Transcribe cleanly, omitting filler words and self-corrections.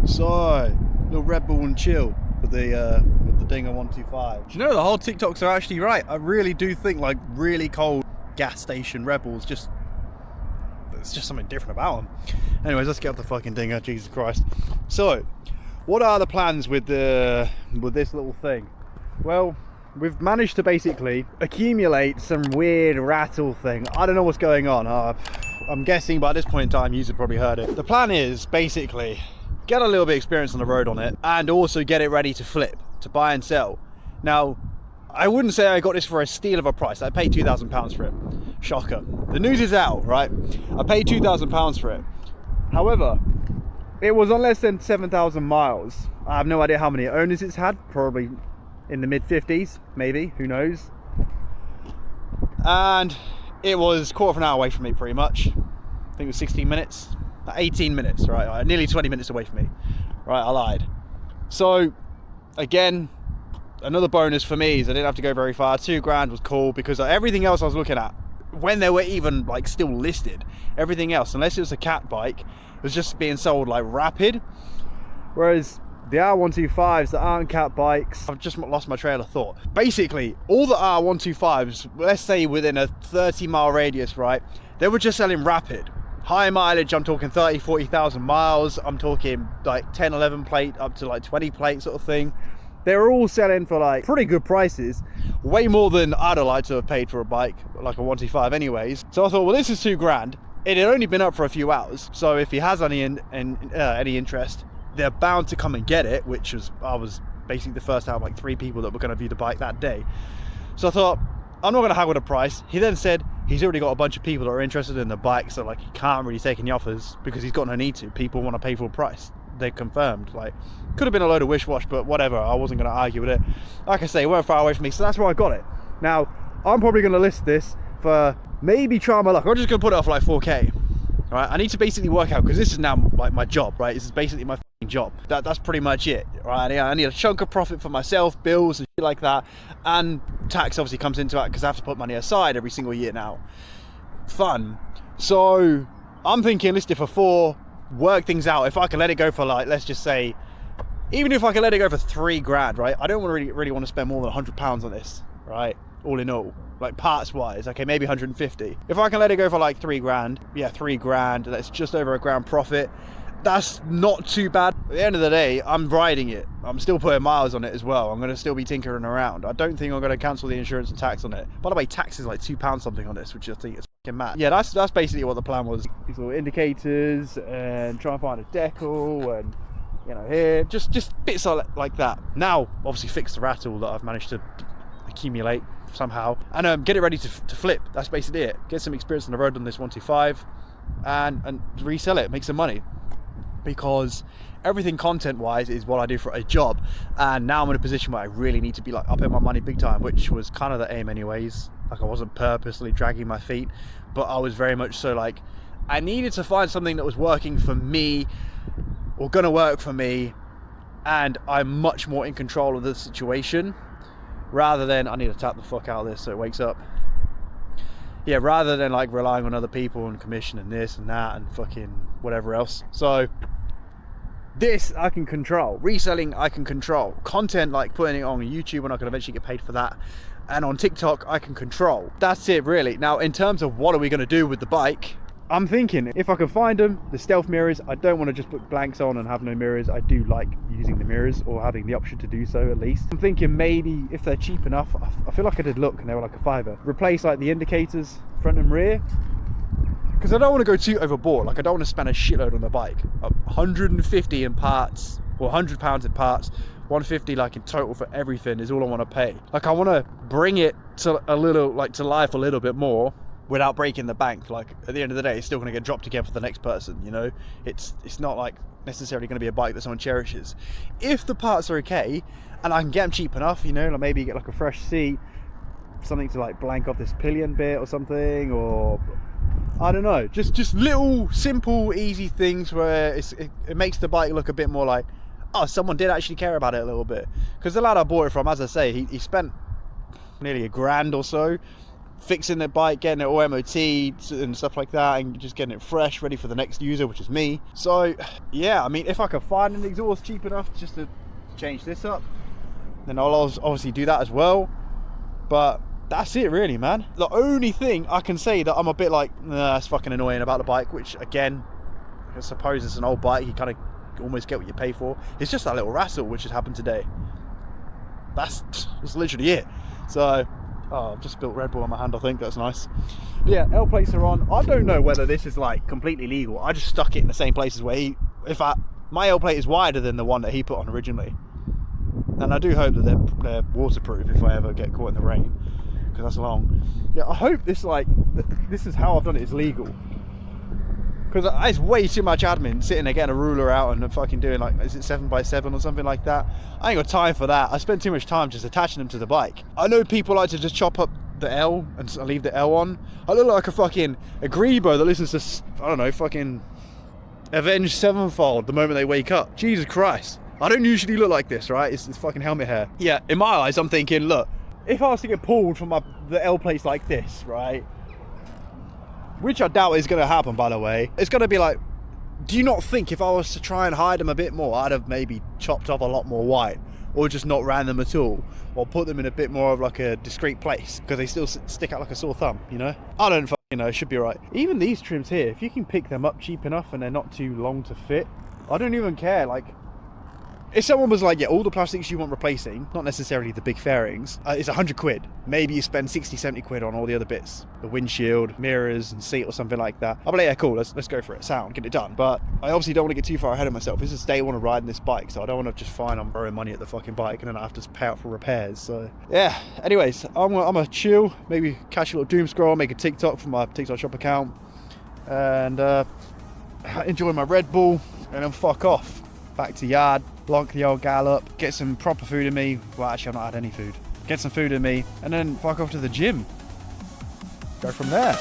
So, little Red Bull and chill with the Dinger 125. Do you know, the whole TikToks are actually right. I really do think like really cold gas station Red Bulls just, there's just something different about them. Anyways, let's get up the fucking Dinger, Jesus Christ. So, what are the plans with this little thing? Well, we've managed to basically accumulate some weird rattle thing. I don't know what's going on. I'm guessing by this point in time, you've probably heard it. The plan is basically get a little bit of experience on the road on it and also get it ready to flip, to buy and sell. Now, I wouldn't say I got this for a steal of a price. I paid £2,000 for it. Shocker. The news is out, right? I paid £2,000 for it. However, it was on less than 7,000 miles. I have no idea how many owners it's had, probably in the mid-50s, maybe, who knows. And it was quarter of an hour away from me, pretty much. I think it was 16 minutes, 18 minutes, right? Nearly 20 minutes away from me. Right, I lied. So, again, another bonus for me is I didn't have to go very far. £2,000 was cool because everything else I was looking at, when they were even like still listed, everything else, unless it was a cat bike, was just being sold like rapid. Whereas the R125s that aren't cat bikes, I've just lost my trail of thought. Basically, all the R125s, let's say within a 30-mile radius, right, they were just selling rapid. High mileage, I'm talking 30, 40,000 miles. I'm talking like 10, 11 plate up to like 20 plate sort of thing. They were all selling for like pretty good prices. Way more than I'd have liked to have paid for a bike, like a 125 anyways. So I thought, well, this is £2,000. It had only been up for a few hours. So if he has any interest, they're bound to come and get it, which was, I was basically the first out of like 3 people that were going to view the bike that day. So I thought, I'm not going to haggle the price. He then said he's already got a bunch of people that are interested in the bike, so like he can't really take any offers because he's got no need to. People want to pay full price. They confirmed. Like, could have been a load of wish-wash, but whatever. I wasn't going to argue with it. Like I say, it weren't far away from me, so that's where I got it. Now, I'm probably going to list this for maybe try my luck. I'm just going to put it off like 4K. All right, I need to basically work out, because this is now like my job, right? This is basically my fucking job. That's pretty much it, right? I need a chunk of profit for myself, bills and shit like that, and tax obviously comes into it because I have to put money aside every single year now. Fun. So I'm thinking list it for 4, work things out. If I can let it go for like, let's just say, even if I can let it go for £3,000, right? I don't really want to spend more than £100 on this, right? All in all, like parts wise, okay, maybe 150. If I can let it go for like £3,000, yeah, £3,000, that's just over £1,000 profit. That's not too bad. At the end of the day, I'm riding it. I'm still putting miles on it as well. I'm going to still be tinkering around. I don't think I'm going to cancel the insurance and tax on it. By the way, tax is like £2 something on this, which I think is fucking mad. Yeah, that's basically what the plan was. These little indicators and try and find a decal and, you know, here, just bits like that. Now, obviously fix the rattle that I've managed to accumulate somehow, and get it ready to flip. That's basically it. Get some experience on the road on this 125 and resell it, make some money, because everything content wise is what I do for a job, and now I'm in a position where I really need to be like upping my money big time, which was kind of the aim anyways. Like, I wasn't purposely dragging my feet, but I was very much so like, I needed to find something that was working for me or gonna work for me, and I'm much more in control of the situation, rather than I need to tap the fuck out of this so it wakes up. Yeah, rather than like relying on other people and commission and this and that and fucking whatever else. So this I can control. Reselling I can control. Content, like putting it on YouTube, and I can eventually get paid for that, and on TikTok I can control. That's it really. Now, in terms of what are we going to do with the bike, I'm thinking if I can find them, the stealth mirrors, I don't want to just put blanks on and have no mirrors. I do like using the mirrors, or having the option to do so at least. I'm thinking maybe if they're cheap enough, I feel like I did look and they were like a £5. Replace like the indicators, front and rear. Because I don't want to go too overboard. Like, I don't want to spend a shitload on the bike. 150 in parts, or £100 in parts, 150 like in total for everything is all I want to pay. Like, I want to bring it to a little, like to life a little bit more, without breaking the bank. Like, at the end of the day, it's still going to get dropped again for the next person, you know? It's not like necessarily going to be a bike that someone cherishes. If the parts are okay, and I can get them cheap enough, you know, like maybe get like a fresh seat, something to like blank off this pillion bit or something, or I don't know, just little simple easy things where it makes the bike look a bit more like, oh, someone did actually care about it a little bit. Because the lad I bought it from, as I say, he spent nearly £1,000 or so fixing the bike, getting it all MOT'd and stuff like that, and just getting it fresh, ready for the next user, which is me. So yeah, I mean, if I could find an exhaust cheap enough just to change this up, then I'll obviously do that as well. But that's it really, man. The only thing I can say that I'm a bit like, nah, that's fucking annoying about the bike, which again, I suppose it's an old bike, you kind of almost get what you pay for. It's just that little wrestle which has happened today. That's literally it. So, oh, I've just spilled Red Bull on my hand, I think. That's nice. But yeah, L plates are on. I don't know whether this is like completely legal. I just stuck it in the same places where my L plate is wider than the one that he put on originally. And I do hope that they're waterproof if I ever get caught in the rain, because that's long. Yeah, I hope this is how I've done it is legal. Because it's way too much admin sitting there getting a ruler out and fucking doing like, is it 7x7 or something like that? I ain't got time for that. I spend too much time just attaching them to the bike. I know people like to just chop up the L and leave the L on. I look like a grebo that listens to, I don't know, fucking Avenged Sevenfold the moment they wake up. Jesus Christ. I don't usually look like this, right? It's fucking helmet hair. Yeah, in my eyes, I'm thinking, look, if I was to get pulled from the L plates like this, right? Which I doubt is going to happen, by the way. It's going to be like, do you not think if I was to try and hide them a bit more, I'd have maybe chopped off a lot more white, or just not ran them at all, or put them in a bit more of like a discreet place, because they still stick out like a sore thumb, you know? I don't fucking know, should be right. Even these trims here, if you can pick them up cheap enough and they're not too long to fit, I don't even care. Like, if someone was like, yeah, all the plastics you want replacing, not necessarily the big fairings, it's 100 quid. Maybe you spend 60, 70 quid on all the other bits. The windshield, mirrors, and seat or something like that. I'll be like, yeah, cool, let's go for it. Sound, get it done. But I obviously don't want to get too far ahead of myself. This is day one of riding this bike, so I don't want to just find I'm borrowing money at the fucking bike and then I have to pay out for repairs. So yeah, anyways, I'm gonna chill, maybe catch a little doom scroll, make a TikTok from my TikTok shop account, and enjoy my Red Bull, and then fuck off. Back to yard, block the old gallop, get some proper food in me. Well, actually, I've not had any food. Get some food in me, and then fuck off to the gym. Go from there.